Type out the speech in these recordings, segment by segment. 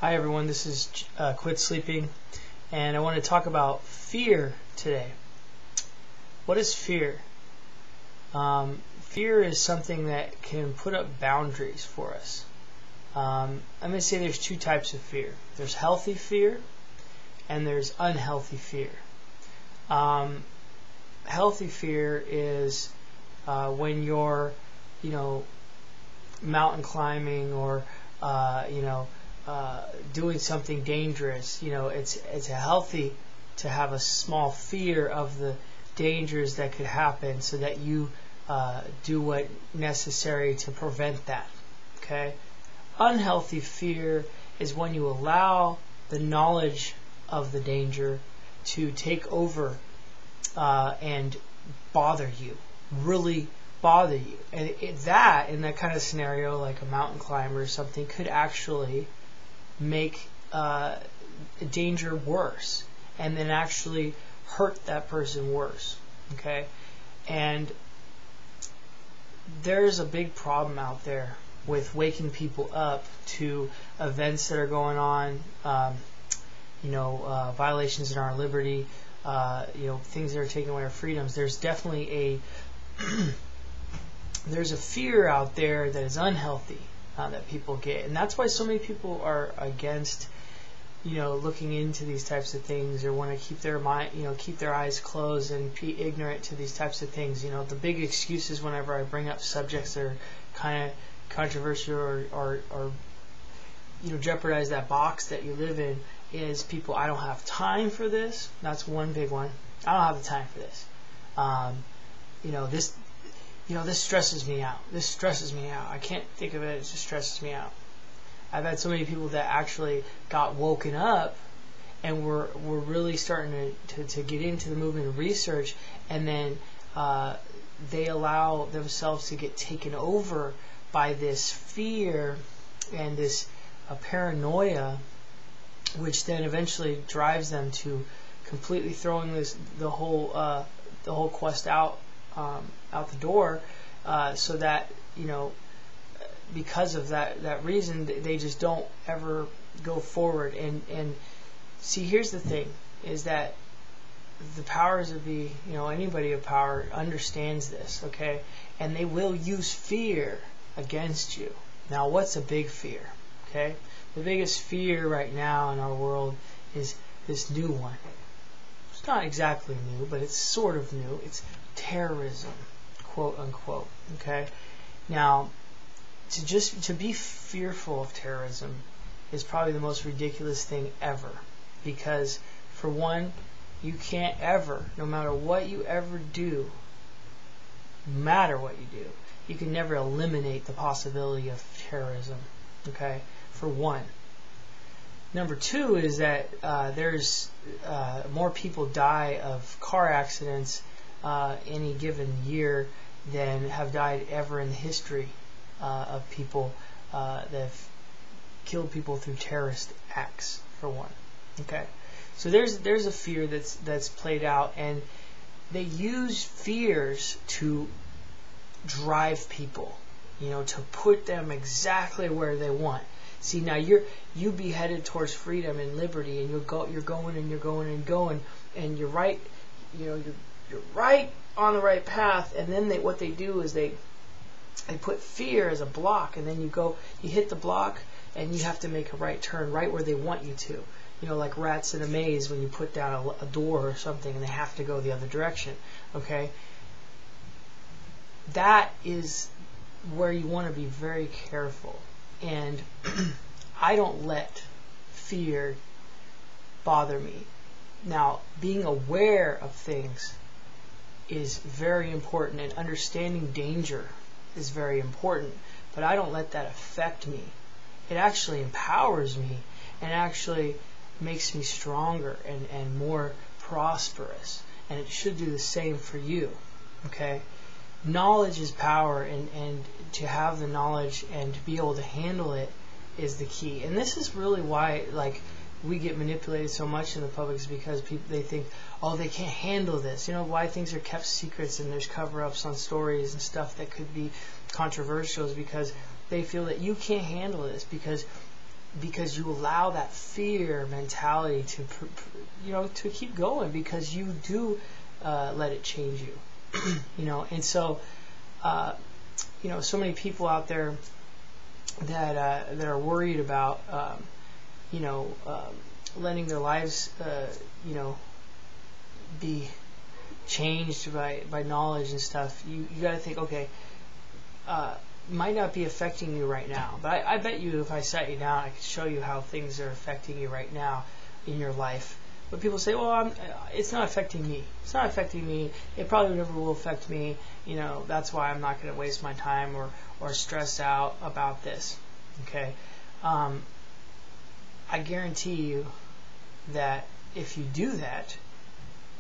Hi everyone, this is Quit Sleeping, and I want to talk about fear today. What is fear? Fear is something that can put up boundaries for us. I'm going to say there's two types of fear. There's healthy fear and there's unhealthy fear. Healthy fear is when you're, mountain climbing or, doing something dangerous. It's healthy to have a small fear of the dangers that could happen, so that you do what necessary to prevent that. Okay. Unhealthy fear is when you allow the knowledge of the danger to take over and bother you, really bother you. And in that kind of scenario, like a mountain climber or something, could actually make danger worse, and then actually hurt that person worse. Okay. And there's a big problem out there with waking people up to events that are going on, violations in our liberty, things that are taking away our freedoms. There's definitely there's a fear out there that is unhealthy that people get, and that's why so many people are against, looking into these types of things, or want to keep their mind, keep their eyes closed and be ignorant to these types of things. The big excuses whenever I bring up subjects that are kind of controversial or jeopardize that box that you live in is people, I don't have time for this. That's one big one. I don't have the time for this. This stresses me out. This stresses me out. I can't think of it. It just stresses me out. I've had so many people that actually got woken up and were really starting to get into the movement of research, and then they allow themselves to get taken over by this fear and this paranoia, which then eventually drives them to completely throwing the whole quest out the door, so that because of that reason, they just don't ever go forward. And see, here's the thing, is that the powers that be, anybody of power understands this, okay? And they will use fear against you. Now, what's a big fear? Okay? The biggest fear right now in our world is this new one. It's not exactly new, but it's sort of new. It's terrorism, quote unquote. Okay? Now, to be fearful of terrorism is probably the most ridiculous thing ever, because for one, you can't ever, no matter what you ever do, no matter what you do, you can never eliminate the possibility of terrorism. Okay? For one. Number two is that there's more people die of car accidents any given year than have died ever in the history of people that have killed people through terrorist acts, for one. Okay, so there's a fear that's played out, and they use fears to drive people, to put them exactly where they want. See, now you be headed towards freedom and liberty, and you're going and you're going and going, and you're right, you're right on the right path. And then what they do is they put fear as a block, and then you hit the block, and you have to make a right turn right where they want you to. Like rats in a maze when you put down a door or something, and they have to go the other direction. Okay, that is where you want to be very careful. And I don't let fear bother me. Now, being aware of things is very important, and understanding danger is very important, but I don't let that affect me. It actually empowers me, and actually makes me stronger and more prosperous, and it should do the same for you. Okay? Knowledge is power, and to have the knowledge and to be able to handle it is the key. And this is really why, we get manipulated so much in the public, is because they think, oh, they can't handle this. Why things are kept secrets and there's cover-ups on stories and stuff that could be controversial, is because they feel that you can't handle this, because because you allow that fear mentality to to keep going, because you do let it change you. And so so many people out there that are worried about letting their lives be changed by knowledge and stuff. You got to think, okay, might not be affecting you right now, but I bet you if I sat you down, I could show you how things are affecting you right now in your life. But people say, well, it's not affecting me. It's not affecting me. It probably never will affect me. That's why I'm not going to waste my time or stress out about this. Okay? I guarantee you that if you do that,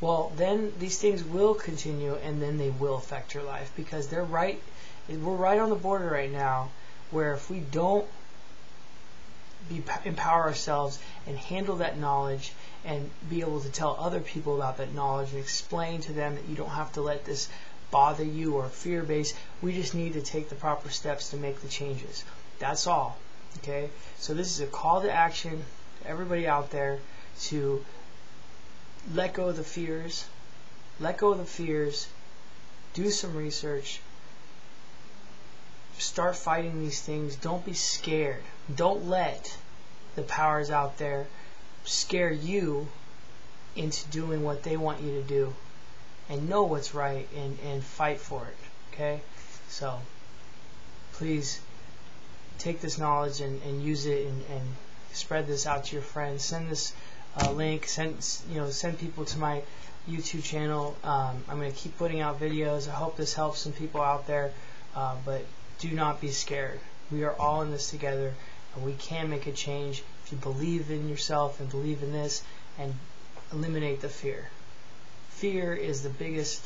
well, then these things will continue, and then they will affect your life, because we're right on the border right now where if we don't empower ourselves and handle that knowledge and be able to tell other people about that knowledge and explain to them that you don't have to let this bother you or fear-based, we just need to take the proper steps to make the changes. That's all. Okay? So this is a call to action to everybody out there to let go of the fears. Let go of the fears. Do some research. Start fighting these things. Don't be scared. Don't let the powers out there scare you into doing what they want you to do, and know what's right and fight for it. Okay? So please take this knowledge and use it and spread this out to your friends. Send this link. Send people to my YouTube channel. I'm going to keep putting out videos. I hope this helps some people out there. But do not be scared. We are all in this together, and we can make a change if you believe in yourself and believe in this, and eliminate the fear. Fear is the biggest,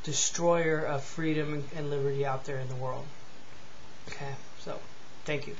destroyer of freedom and liberty out there in the world. Okay, so thank you.